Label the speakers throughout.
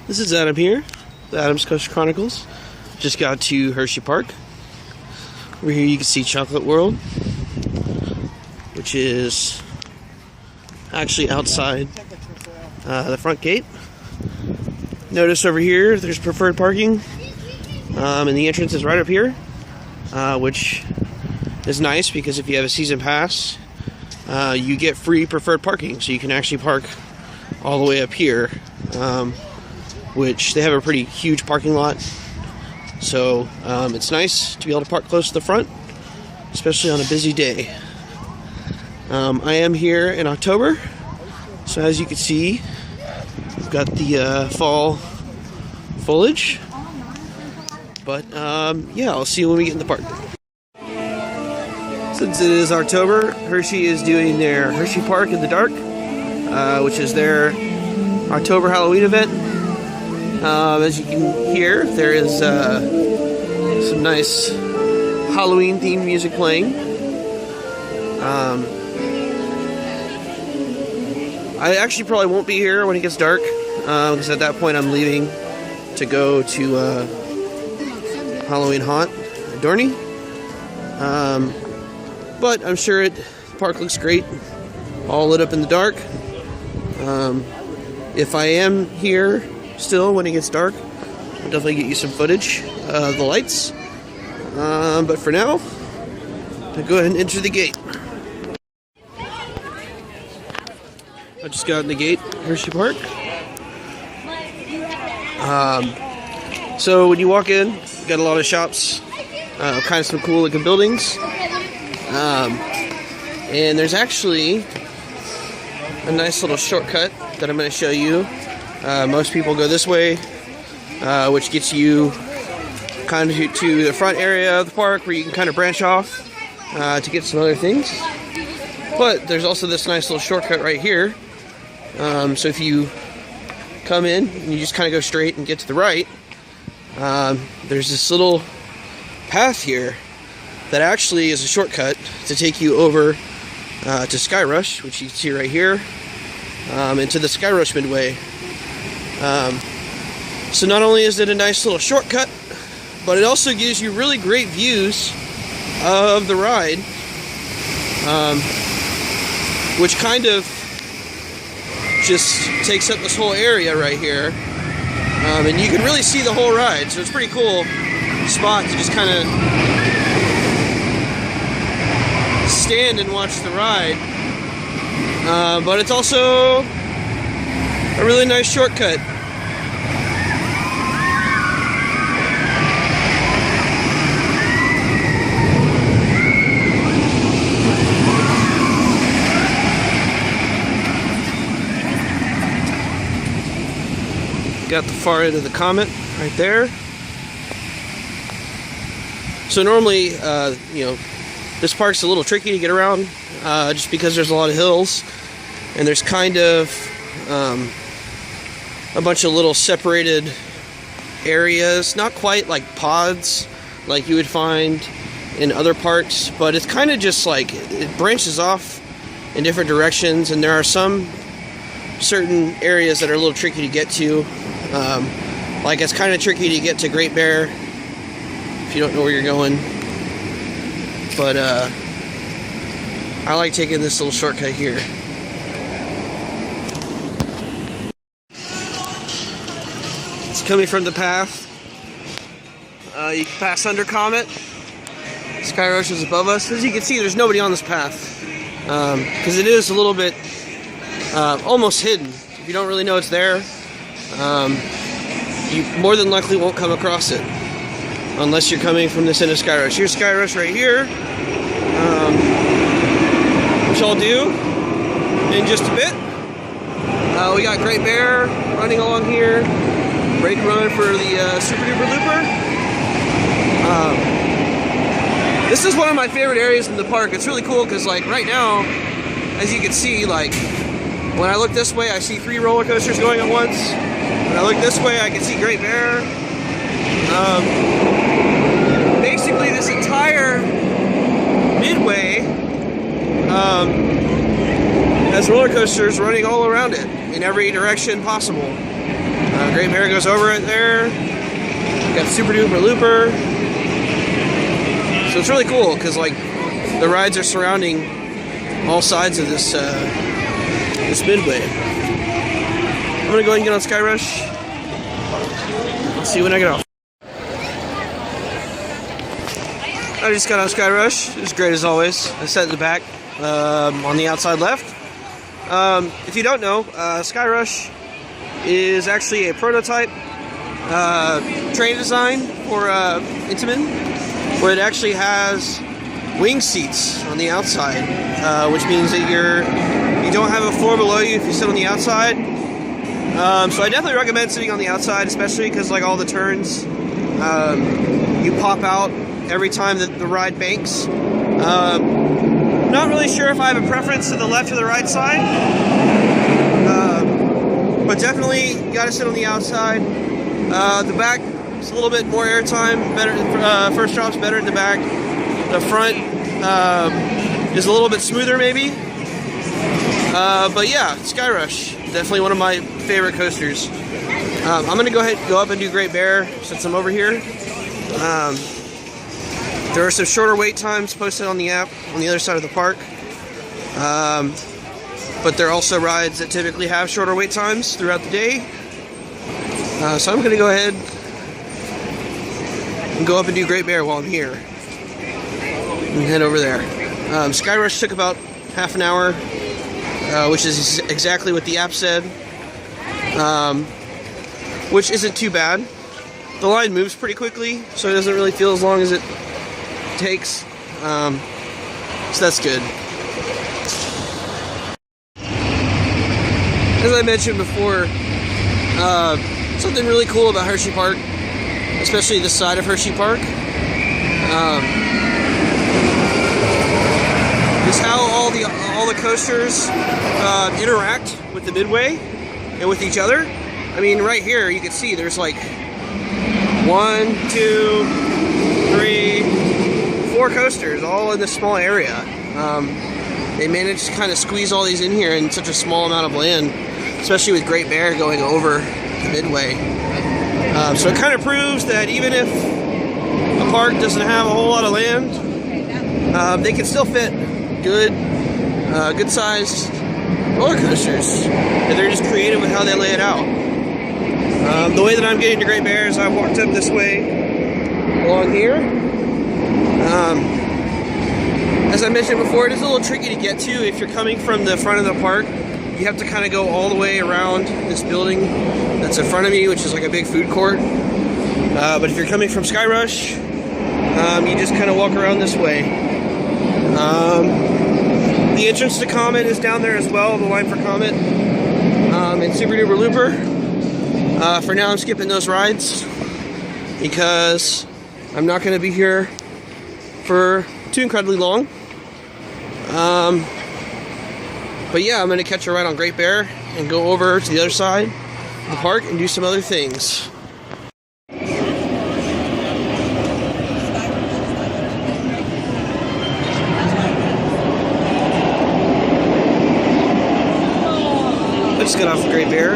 Speaker 1: This is Adam here, the Adams Coast Chronicles. Just got to Hersheypark. Over here you can see Chocolate World, which is actually outside the front gate. Notice over here there's preferred parking, and the entrance is right up here, which is nice because if you have a season pass, you get free preferred parking, so you can actually park all the way up here, which they have a pretty huge parking lot, so it's nice to be able to park close to the front, especially on a busy day. I am here in October, so as you can see, we've got the fall foliage, but yeah, I'll see you when we get in the park. Since it is October, Hershey is doing their Hersheypark in the Dark, which is their October Halloween event. As you can hear, there is some nice Halloween themed music playing. I actually probably won't be here when it gets dark, because at that point I'm leaving to go to Halloween Haunt at Dorney. But I'm sure the park looks great, all lit up in the dark. If I am here still when it gets dark, I'll definitely get you some footage of the lights. But for now, I'll go ahead and enter the gate. I just got in the gate, Hersheypark. So when you walk in, you got a lot of shops, kind of some cool looking buildings. And there's actually a nice little shortcut that I'm going to show you. Most people go this way, which gets you kind of to the front area of the park where you can kind of branch off to get some other things. But there's also this nice little shortcut right here. So if you come in and you just kind of go straight and get to the right, there's this little path here that actually is a shortcut to take you over to Skyrush, which you can see right here, and to the Skyrush Midway. So not only is it a nice little shortcut, but it also gives you really great views of the ride, which kind of just takes up this whole area right here, and you can really see the whole ride, so it's a pretty cool spot to just kind of stand and watch the ride. But it's also a really nice shortcut. Got the far end of the Comet right there. So normally, you know, this park's a little tricky to get around, just because there's a lot of hills, and there's kind of a bunch of little separated areas, not quite like pods like you would find in other parks, but it's kind of just like it branches off in different directions, and there are some certain areas that are a little tricky to get to. Like it's kind of tricky to get to Great Bear if you don't know where you're going. But I like taking this little shortcut here. It's coming from the path. You can pass under Comet. Skyrush is above us. As you can see, there's nobody on this path, because it is a little bit almost hidden. If you don't really know it's there, you more than likely won't come across it unless you're coming from this end of Skyrush. Here's Skyrush right here, which I'll do in just a bit. We got Great Bear running along here. Brake run for the Super Duper Looper. This is one of my favorite areas in the park. It's really cool because, like, right now, as you can see, like, when I look this way, I see 3 roller coasters going at once. When I look this way, I can see Great Bear. Basically, this entire midway has roller coasters running all around it in every direction possible. Great Bear goes over it there. We got Super Duper Looper. So it's really cool because like the rides are surrounding all sides of this this midway. I'm gonna go ahead and get on Sky Rush. I'll see you when I get off. I just got on Sky Rush. It was great as always. I sat in the back on the outside left. If you don't know, Sky Rush is actually a prototype train design for Intamin, where it actually has wing seats on the outside, which means that you don't have a floor below you if you sit on the outside. So I definitely recommend sitting on the outside, especially because like all the turns, you pop out every time that the ride banks. Not really sure if I have a preference to the left or the right side, but definitely got to sit on the outside. The back is a little bit more airtime, better. First drop's better in the back. The front is a little bit smoother, maybe. But yeah, Sky Rush, definitely one of my favorite coasters. I'm gonna go up and do Great Bear since I'm over here. There are some shorter wait times posted on the app on the other side of the park. But there are also rides that typically have shorter wait times throughout the day. So I'm going to go ahead and go up and do Great Bear while I'm here. And head over there. Sky Rush took about half an hour, which is exactly what the app said. Which isn't too bad. The line moves pretty quickly, so it doesn't really feel as long as it takes. So that's good. As I mentioned before, something really cool about Hersheypark, especially this side of Hersheypark, is how all the coasters interact with the midway and with each other. I mean, right here you can see there's like 1, 2, 3, 4 coasters all in this small area. They managed to kind of squeeze all these in here in such a small amount of land, especially with Great Bear going over the midway. So it kind of proves that even if a park doesn't have a whole lot of land, they can still fit good sized roller coasters. And they're just creative with how they lay it out. The way that I'm getting to Great Bear is I walked up this way along here. As I mentioned before, it is a little tricky to get to if you're coming from the front of the park. You have to kind of go all the way around this building that's in front of me, which is like a big food court. But if you're coming from Sky Rush, you just kind of walk around this way. The entrance to Comet is down there as well, the line for Comet, and Super Duper Looper. For now, I'm skipping those rides because I'm not going to be here for too incredibly long. But yeah, I'm going to catch a ride on Great Bear and go over to the other side of the park and do some other things. I just got off the Great Bear,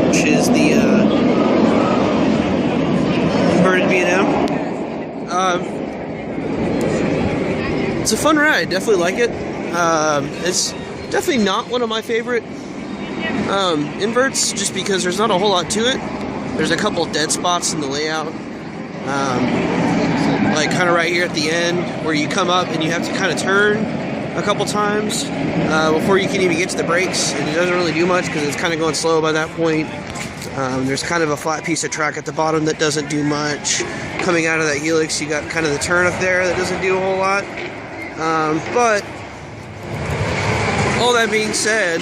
Speaker 1: which is the inverted B&M. It's a fun ride, definitely like it. It's definitely not one of my favorite inverts, just because there's not a whole lot to it. There's a couple dead spots in the layout, like kind of right here at the end where you come up and you have to kind of turn a couple times before you can even get to the brakes, and it doesn't really do much because it's kind of going slow by that point. There's kind of a flat piece of track at the bottom that doesn't do much. Coming out of that helix, you got kind of the turn up there that doesn't do a whole lot. But all that being said,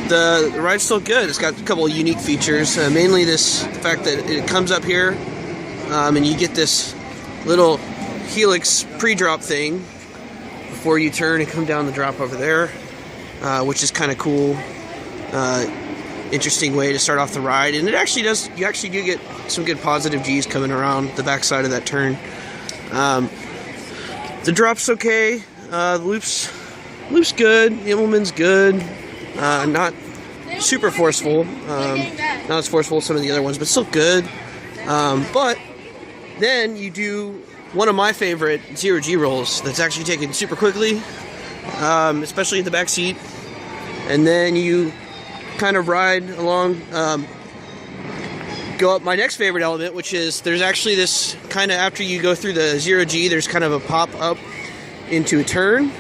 Speaker 1: the ride's still good. It's got a couple of unique features, mainly the fact that it comes up here and you get this little helix pre-drop thing before you turn and come down the drop over there, which is kind of cool. Interesting way to start off the ride, and it actually does. You actually do get some good positive G's coming around the backside of that turn. The drop's okay. The loop's good. The Immelman's good. Not super forceful. Not as forceful as some of the other ones, but still good. But then you do one of my favorite zero-G rolls that's actually taken super quickly, especially in the back seat. And then you kind of ride along, go up my next favorite element, which is there's actually this kind of, after you go through the zero-G, there's kind of a pop up into a turn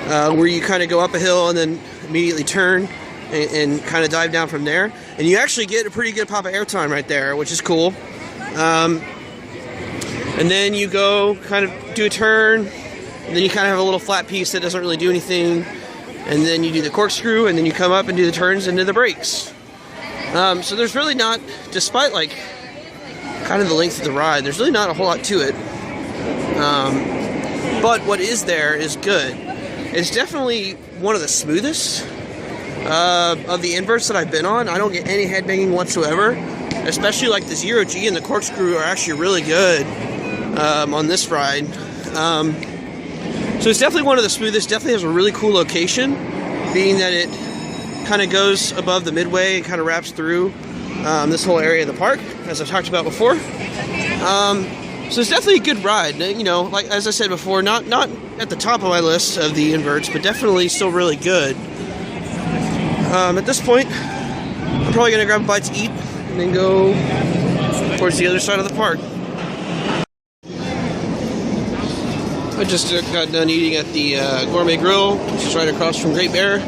Speaker 1: where you kind of go up a hill and then immediately turn and kind of dive down from there. And you actually get a pretty good pop of airtime right there, which is cool. And then you go kind of do a turn, and then you kind of have a little flat piece that doesn't really do anything. And then you do the corkscrew, and then you come up and do the turns into the brakes. So there's really not, despite like kind of the length of the ride, there's really not a whole lot to it. But what is there is good. It's definitely one of the smoothest of the inverts that I've been on. I don't get any headbanging whatsoever. Especially like the zero-G and the corkscrew are actually really good on this ride. So it's definitely one of the smoothest. Definitely has a really cool location, being that it kind of goes above the midway and kind of wraps through this whole area of the park, as I've talked about before. So it's definitely a good ride. You know, like as I said before, not at the top of my list of the inverts, but definitely still really good. At this point, I'm probably gonna grab a bite to eat and then go towards the other side of the park. I just got done eating at the Gourmet Grill, which is right across from Great Bear.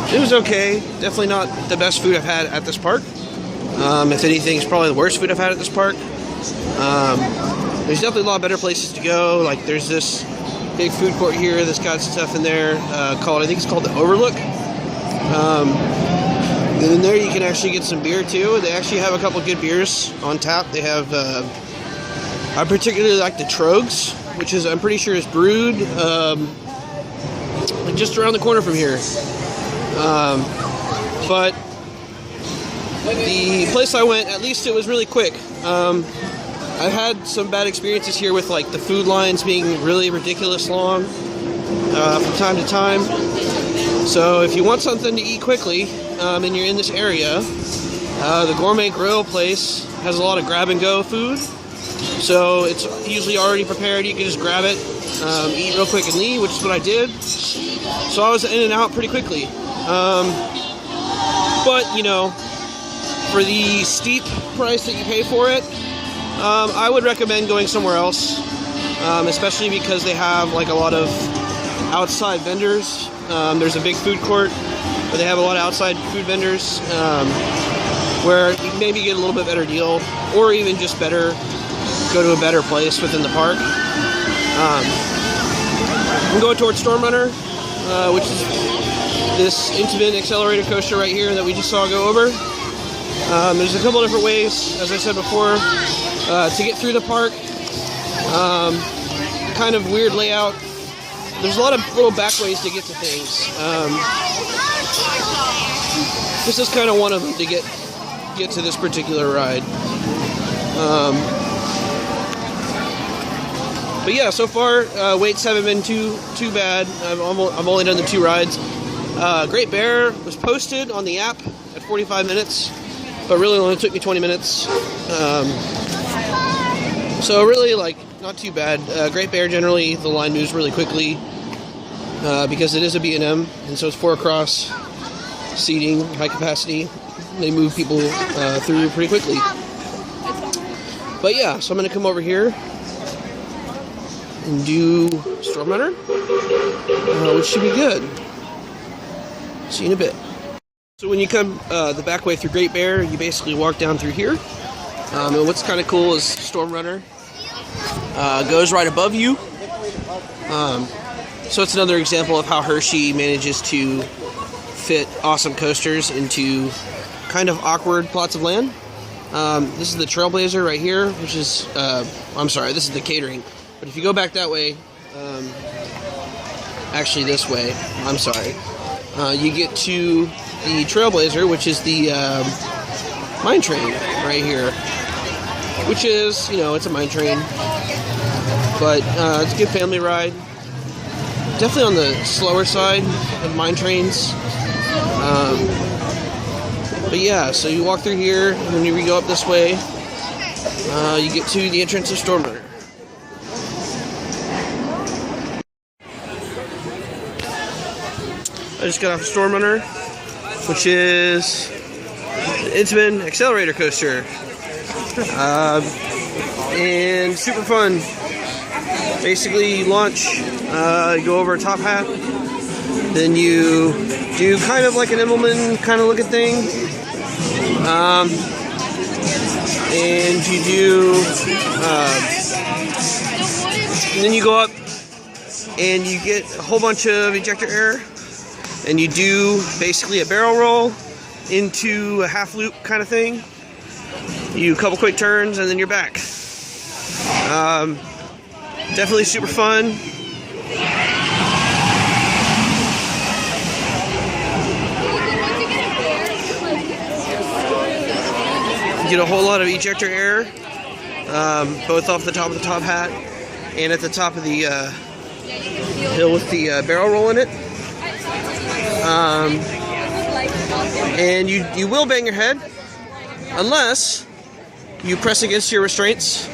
Speaker 1: It was okay. Definitely not the best food I've had at this park. If anything, it's probably the worst food I've had at this park. There's definitely a lot better places to go. Like there's this big food court here that's got stuff in there I think it's called the Overlook. And in there you can actually get some beer too. They actually have a couple good beers on tap. They have, I particularly like the Trogs, which is, I'm pretty sure is brewed like just around the corner from here. But the place I went, at least it was really quick. I've had some bad experiences here with like the food lines being really ridiculous long from time to time. So if you want something to eat quickly and you're in this area, the Gourmet Grill place has a lot of grab-and-go food. So it's usually already prepared. You can just grab it, eat real quick and leave, which is what I did. So I was in and out pretty quickly. But, you know, for the steep price that you pay for it, I would recommend going somewhere else, especially because they have like a lot of outside vendors. There's a big food court where they have a lot of outside food vendors where you can maybe get a little bit better deal, or even just better, go to a better place within the park. I'm going towards Storm Runner, which is this intimate accelerator coaster right here that we just saw go over. There's a couple different ways, as I said before, to get through the park. Kind of weird layout. There's a lot of little back ways to get to things. This is kind of one of them to get to this particular ride. But yeah, so far waits haven't been too bad. I've only done the 2 rides. Great Bear was posted on the app at 45 minutes, but really only took me 20 minutes. So really, like, not too bad. Great Bear, generally, the line moves really quickly because it is a B&M, and so it's 4 across seating, high capacity. They move people through pretty quickly. But yeah, so I'm going to come over here and do Storm Runner, which should be good. See you in a bit. So when you come the back way through Great Bear, you basically walk down through here. And what's kind of cool is Storm Runner goes right above you. So it's another example of how Hershey manages to fit awesome coasters into kind of awkward plots of land. This is the Trailblazer right here, which is, I'm sorry, this is the catering. But if you go back that way, actually this way, I'm sorry, you get to the Trailblazer, which is the mine train right here, which is, you know, it's a mine train, but it's a good family ride. definitely on the slower side of mine trains. But yeah, so you walk through here, and when you go up this way, you get to the entrance of Storm Runner. I just got off Storm Runner, which is an Intamin accelerator coaster, and super fun. Basically, you launch, you go over a top hat, then you do kind of like an Immelman kind of looking thing, and you do, and then you go up and you get a whole bunch of ejector air, and you do basically a barrel roll into a half loop kind of thing. You do a couple quick turns and then you're back. Definitely super fun. You get a whole lot of ejector air, both off the top of the top hat and at the top of the hill with the barrel roll in it. And you will bang your head unless you press against your restraints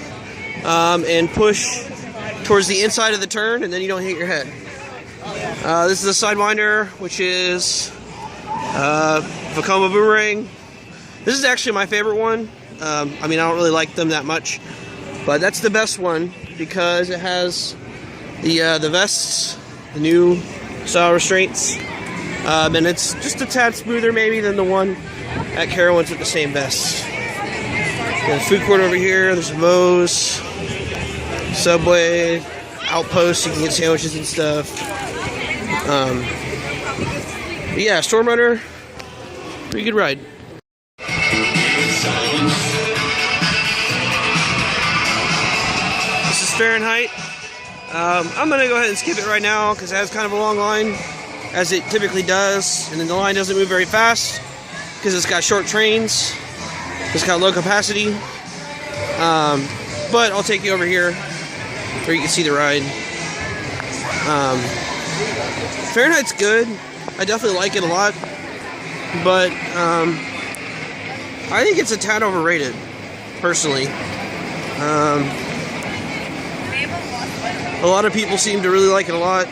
Speaker 1: and push towards the inside of the turn, and then you don't hit your head. This is a Sidewinder, which is Vekoma Boomerang. This is actually my favorite one. I mean, I don't really like them that much, but that's the best one because it has the vests, the new style restraints, and it's just a tad smoother maybe than the one at Carowinds with the same vests. Got a food court over here. There's Moe's, Subway, Outpost. You can get sandwiches and stuff. But yeah, Storm Runner, pretty good ride. This is Fahrenheit. I'm gonna go ahead and skip it right now because it has kind of a long line, as it typically does, and then the line doesn't move very fast because it's got short trains. It's got low capacity. But I'll take you over here where you can see the ride. Fahrenheit's good. I definitely like it a lot, but I think it's a tad overrated, personally. A lot of people seem to really like it a lot,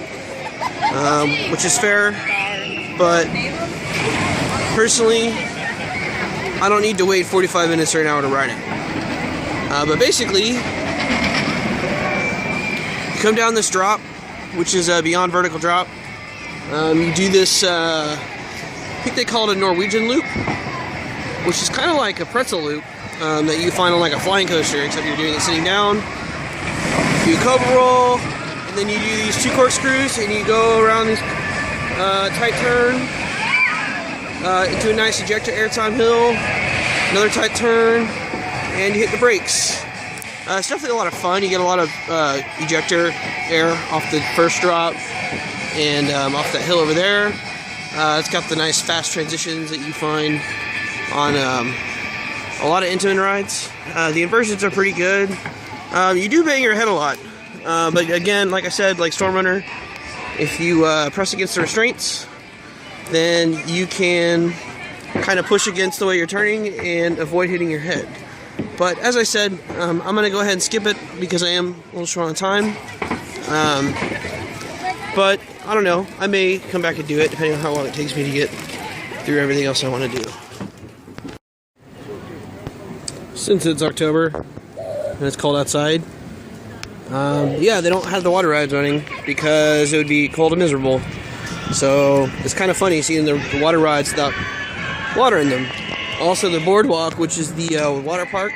Speaker 1: which is fair, but personally, I don't need to wait 45 minutes or an hour to ride it. But basically, you come down this drop, which is a beyond vertical drop. You do this, I think they call it a Norwegian loop, which is kind of like a pretzel loop that you find on like a flying coaster, except you're doing it sitting down. You do a cobra roll, and then you do these two corkscrews, and you go around this tight turn into a nice ejector airtime hill, another tight turn, and you hit the brakes. It's definitely a lot of fun. You get a lot of ejector air off the first drop and off that hill over there. It's got the nice fast transitions that you find on a lot of Intamin rides. The inversions are pretty good. You do bang your head a lot, but again, like I said, like Storm Runner, if you press against the restraints, then you can kind of push against the way you're turning and avoid hitting your head. But as I said, I'm going to go ahead and skip it because I am a little short on time. But I don't know, I may come back and do it depending on how long it takes me to get through everything else I want to do. Since it's October and it's cold outside, yeah, they don't have the water rides running because it would be cold and miserable. So it's kind of funny seeing the water rides without water in them. Also, the boardwalk, which is the water park,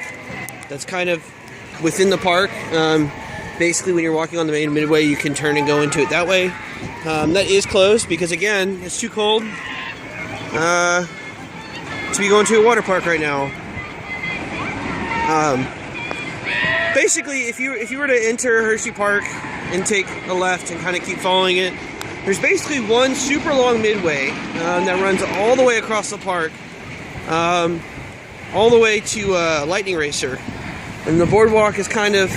Speaker 1: that's kind of within the park. Basically, when you're walking on the main midway, you can turn and go into it that way. That is closed because, again, it's too cold to be going to a water park right now. Basically, if you were to enter Hersheypark and take a left and kind of keep following it, there's basically one super long midway that runs all the way across the park, all the way to Lightning Racer, and the boardwalk is kind of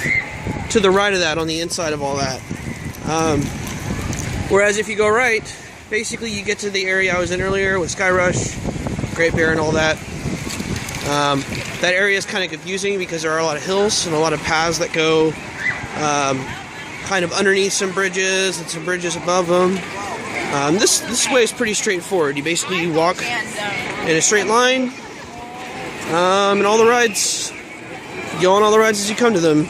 Speaker 1: to the right of that on the inside of all that. Whereas if you go right, basically you get to the area I was in earlier with Sky Rush, Great Bear, and all that. That area is kind of confusing because there are a lot of hills and a lot of paths that go kind of underneath some bridges and some bridges above them. This way is pretty straightforward. You basically walk in a straight line, and all the rides, you go on all the rides as you come to them.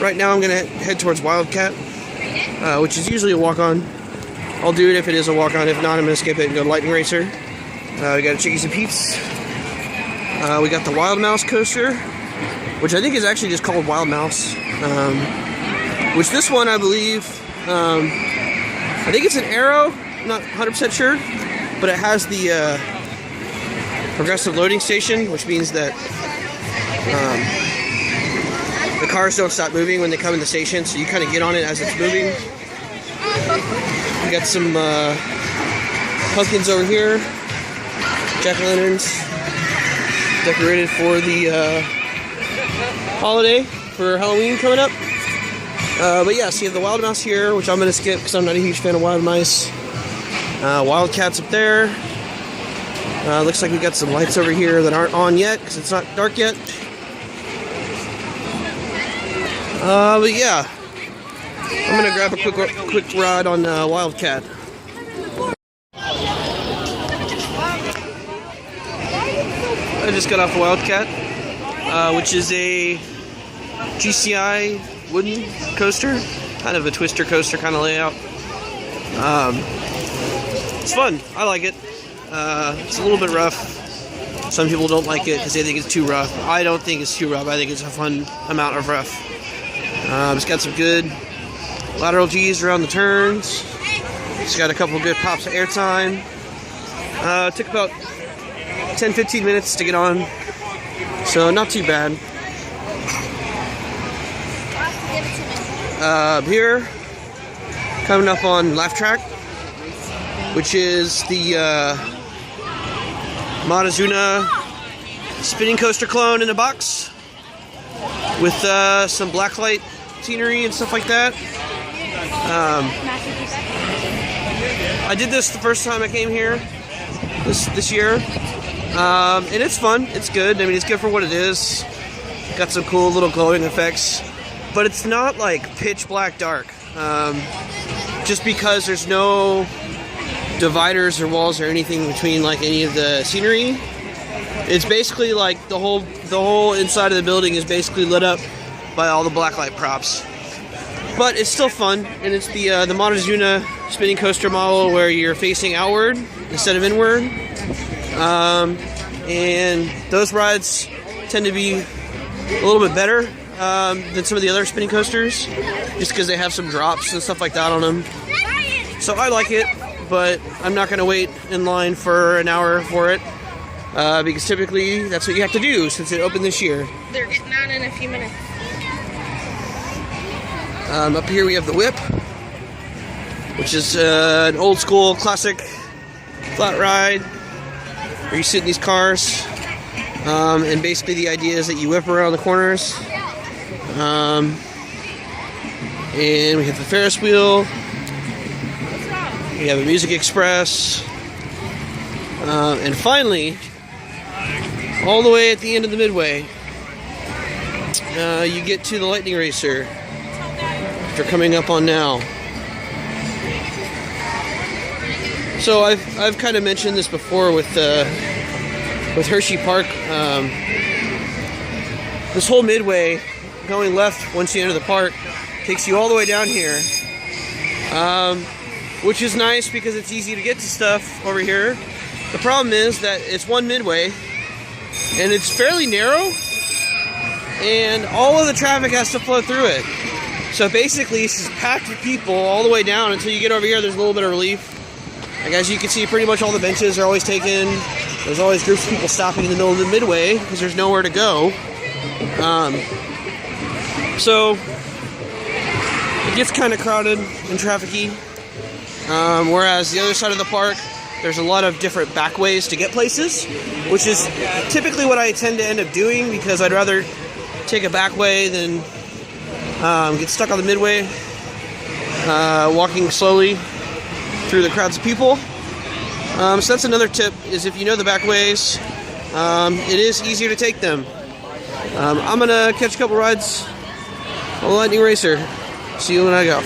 Speaker 1: Right now I'm going to head towards Wildcat, which is usually a walk-on. I'll do it if it is a walk-on. If not, I'm going to skip it and go to Lightning Racer. We got a Chickies and Peeps. We got the Wild Mouse coaster, which I think is actually just called Wild Mouse. Which this one, I believe, I think it's an Arrow. I'm not 100% sure, but it has the progressive loading station, which means that the cars don't stop moving when they come in the station, so you kind of get on it as it's moving. We got some pumpkins over here, jack-o'-lanterns, decorated for the holiday for Halloween coming up. But yeah, so you have the Wild Mouse here, which I'm going to skip because I'm not a huge fan of wild mice. Wildcats up there. Looks like we got some lights over here that aren't on yet because it's not dark yet. But yeah, I'm going to grab a quick ride on Wildcat. I just got off Wildcat, which is a GCI wooden coaster, kind of a twister coaster kind of layout. It's fun. I like it. It's a little bit rough. Some people don't like it because they think it's too rough. I don't think it's too rough. I think it's a fun amount of rough. It's got some good lateral G's around the turns. It's got a couple good pops of airtime. It took about 10-15 minutes to get on, so not too bad. Here, coming up on Laugh Track, which is the Montezuma spinning coaster clone in a box with some blacklight scenery and stuff like that. I did this the first time I came here this year, and it's fun. It's good. I mean, it's good for what it is. Got some cool little glowing effects. But it's not like pitch black dark, just because there's no dividers or walls or anything between like any of the scenery. It's basically like the whole inside of the building is basically lit up by all the blacklight props. But it's still fun, and it's the Montezuma spinning coaster model where you're facing outward instead of inward, and those rides tend to be a little bit better than some of the other spinning coasters, just because they have some drops and stuff like that on them. So I like it, but I'm not going to wait in line for an hour for it, because typically that's what you have to do since it opened this year.
Speaker 2: They're getting on in a few minutes.
Speaker 1: Up here we have the Whip, which is an old school classic flat ride where you sit in these cars, and basically the idea is that you whip around the corners. And we have the Ferris wheel. We have a Music Express. And finally, all the way at the end of the midway, you get to the Lightning Racer, which we're coming up on now. So I've kind of mentioned this before with Hersheypark. This whole midway, going left once you enter the park, takes you all the way down here, which is nice because it's easy to get to stuff over here. The problem is that it's one midway, and it's fairly narrow, and all of the traffic has to flow through it. So basically, it's just packed with people all the way down until you get over here. There's a little bit of relief. Like, as you can see, pretty much all the benches are always taken. There's always groups of people stopping in the middle of the midway because there's nowhere to go. So it gets kind of crowded and trafficy. Whereas the other side of the park, there's a lot of different back ways to get places, which is typically what I tend to end up doing because I'd rather take a back way than Get stuck on the midway, walking slowly through the crowds of people. So that's another tip, is if you know the back ways, it is easier to take them. I'm gonna catch a couple rides on the Lightning Racer. See you when I go.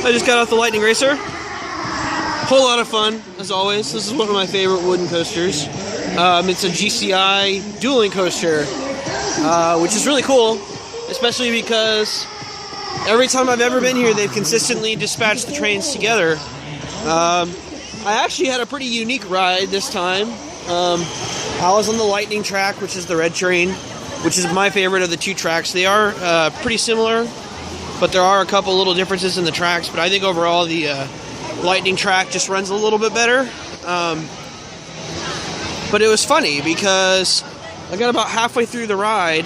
Speaker 1: I just got off the Lightning Racer. Whole lot of fun, as always. This is one of my favorite wooden coasters. It's a GCI dueling coaster, which is really cool, especially because every time I've ever been here, they've consistently dispatched the trains together. I actually had a pretty unique ride this time. I was on the Lightning track, which is the red train, which is my favorite of the two tracks. They are pretty similar, but there are a couple little differences in the tracks. But I think overall the Lightning track just runs a little bit better. But it was funny because I got about halfway through the ride,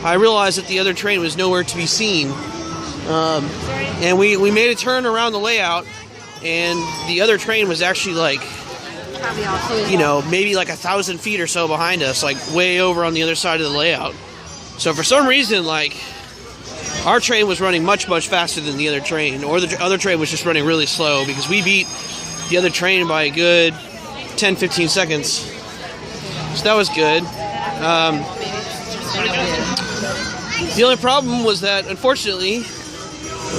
Speaker 1: I realized that the other train was nowhere to be seen. And we made a turn around the layout, and the other train was actually like, you know, maybe like 1,000 feet or so behind us, like way over on the other side of the layout. So for some reason, like, our train was running much, much faster than the other train, or the other train was just running really slow, because we beat the other train by a good 10-15 seconds. So that was good. The only problem was that, unfortunately,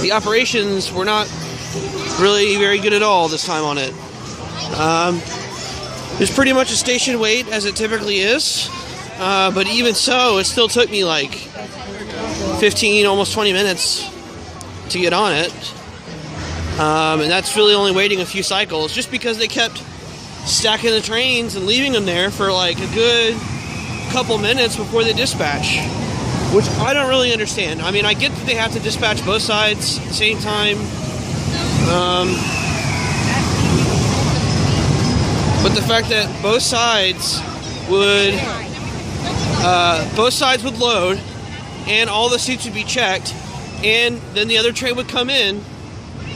Speaker 1: the operations were not really very good at all this time on it. It was pretty much a station wait, as it typically is, but even so, it still took me like 15, almost 20 minutes to get on it. And that's really only waiting a few cycles, just because they kept stacking the trains and leaving them there for like a good couple minutes before they dispatch, which I don't really understand. I mean, I get that they have to dispatch both sides at the same time, but the fact that both sides would load, and all the seats would be checked, and then the other train would come in,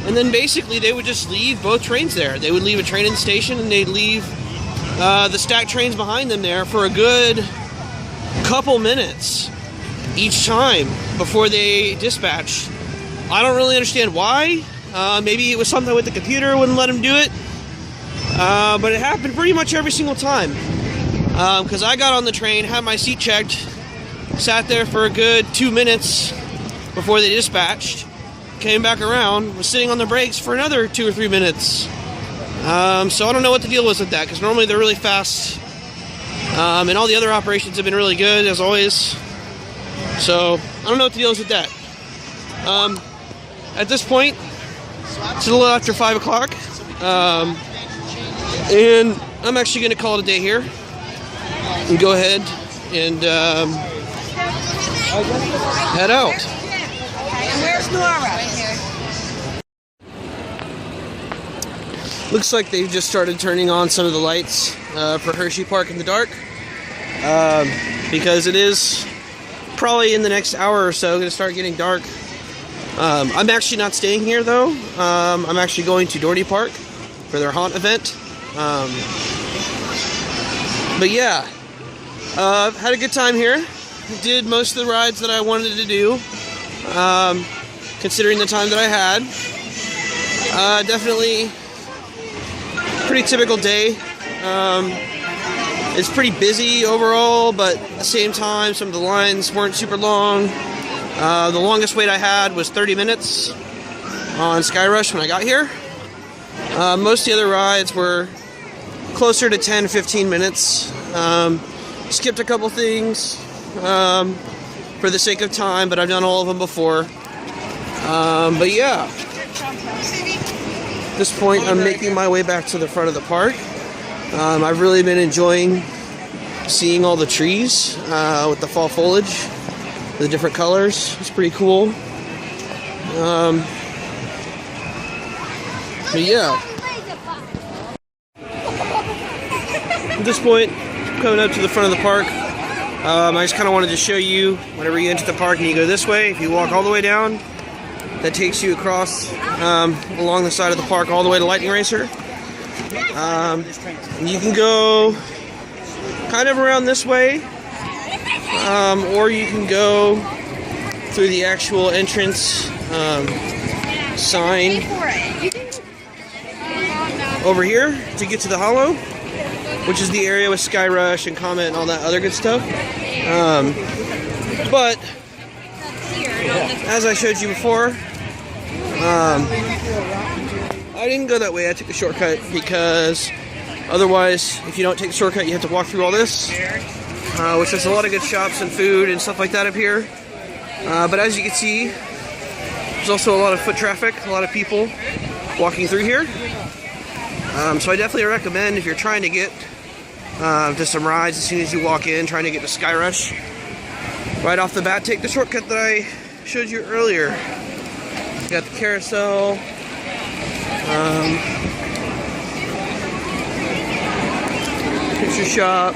Speaker 1: and then basically they would just leave both trains there. They would leave a train in the station, and they'd leave the stacked trains behind them there for a good couple minutes each time before they dispatched. I don't really understand why. Maybe it was something with the computer wouldn't let them do it, but it happened pretty much every single time. Because I got on the train, had my seat checked, sat there for a good 2 minutes before they dispatched, came back around, was sitting on the brakes for another 2 or 3 minutes. So I don't know what the deal was with that, because normally they're really fast, and all the other operations have been really good, as always. So I don't know what the deal is with that. At this point, it's a little after 5 o'clock, and I'm actually going to call it a day here and go ahead and head out.
Speaker 2: Where's Nora?
Speaker 1: Looks like they've just started turning on some of the lights for Hersheypark in the dark, because it is probably in the next hour or so going to start getting dark. I'm actually not staying here though. I'm actually going to Doherty Park for their haunt event. But yeah, had a good time here. Did most of the rides that I wanted to do, considering the time that I had. Definitely pretty typical day. It's pretty busy overall, but at the same time, some of the lines weren't super long. The longest wait I had was 30 minutes on Skyrush when I got here. Most of the other rides were closer to 10-15 minutes. Skipped a couple things for the sake of time, but I've done all of them before. But yeah, at this point I'm making my way back to the front of the park. I've really been enjoying seeing all the trees with the fall foliage, the different colors. It's pretty cool. But yeah, at this point, coming up to the front of the park, I just kind of wanted to show you, whenever you enter the park and you go this way, if you walk all the way down, that takes you across along the side of the park all the way to Lightning Racer. You can go kind of around this way, or you can go through the actual entrance sign over here to get to the Hollow, which is the area with Sky Rush and Comet and all that other good stuff. But as I showed you before, I didn't go that way. I took a shortcut because otherwise, if you don't take the shortcut, you have to walk through all this, which has a lot of good shops and food and stuff like that up here. But as you can see, there's also a lot of foot traffic, a lot of people walking through here. So I definitely recommend, if you're trying to get to some rides as soon as you walk in, trying to get to Sky Rush, right off the bat, take the shortcut that I showed you earlier. You got the carousel. Picture shop.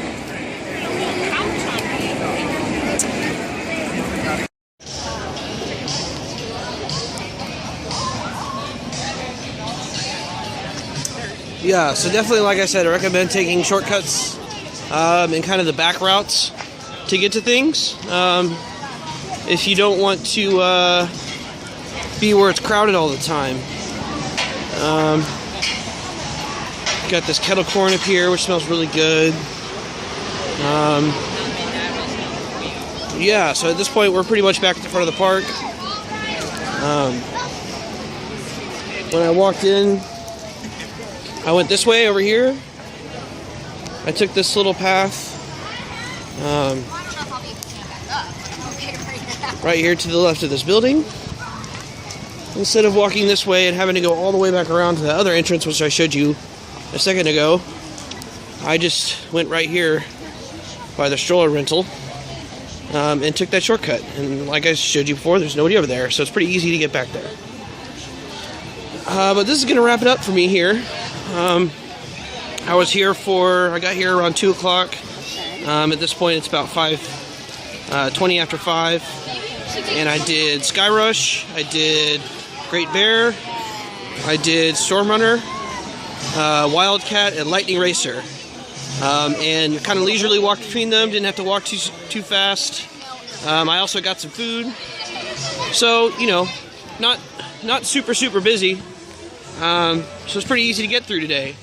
Speaker 1: Yeah, so definitely, like I said, I recommend taking shortcuts and kind of the back routes to get to things. If you don't want to be where it's crowded all the time. Got this kettle corn up here, which smells really good. Yeah, so at this point, we're pretty much back at the front of the park. When I walked in, I went this way over here. I took this little path right here to the left of this building. Instead of walking this way and having to go all the way back around to the other entrance, which I showed you a second ago, I just went right here by the stroller rental and took that shortcut. And like I showed you before, there's nobody over there, so it's pretty easy to get back there. But this is going to wrap it up for me here. I got here around 2 o'clock. At this point, it's about 20 after 5. And I did Sky Rush, I did Great Bear, I did Storm Runner, Wildcat, and Lightning Racer. And kind of leisurely walked between them, didn't have to walk too fast. I also got some food. So, you know, not super busy. So it's pretty easy to get through today.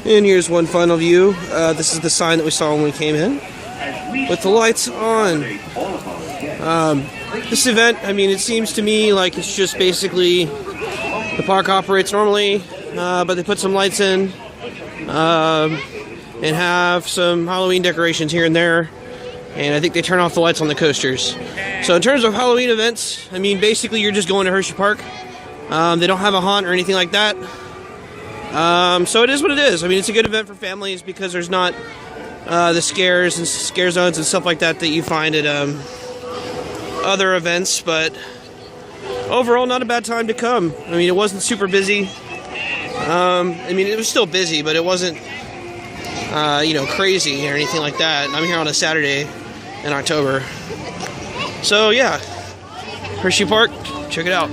Speaker 1: And here's one final view. This is the sign that we saw when we came in, with the lights on. This event, I mean, it seems to me like it's just basically the park operates normally, but they put some lights in and have some Halloween decorations here and there, and I think they turn off the lights on the coasters. So in terms of Halloween events, I mean, basically you're just going to Hersheypark. They don't have a haunt or anything like that. So it is what it is. I mean, it's a good event for families because there's not the scares and scare zones and stuff like that that you find at other events. But overall, not a bad time to come. I mean, it wasn't super busy. I mean, it was still busy, but it wasn't, crazy or anything like that. I'm here on a Saturday in October. So yeah, Hersheypark, check it out.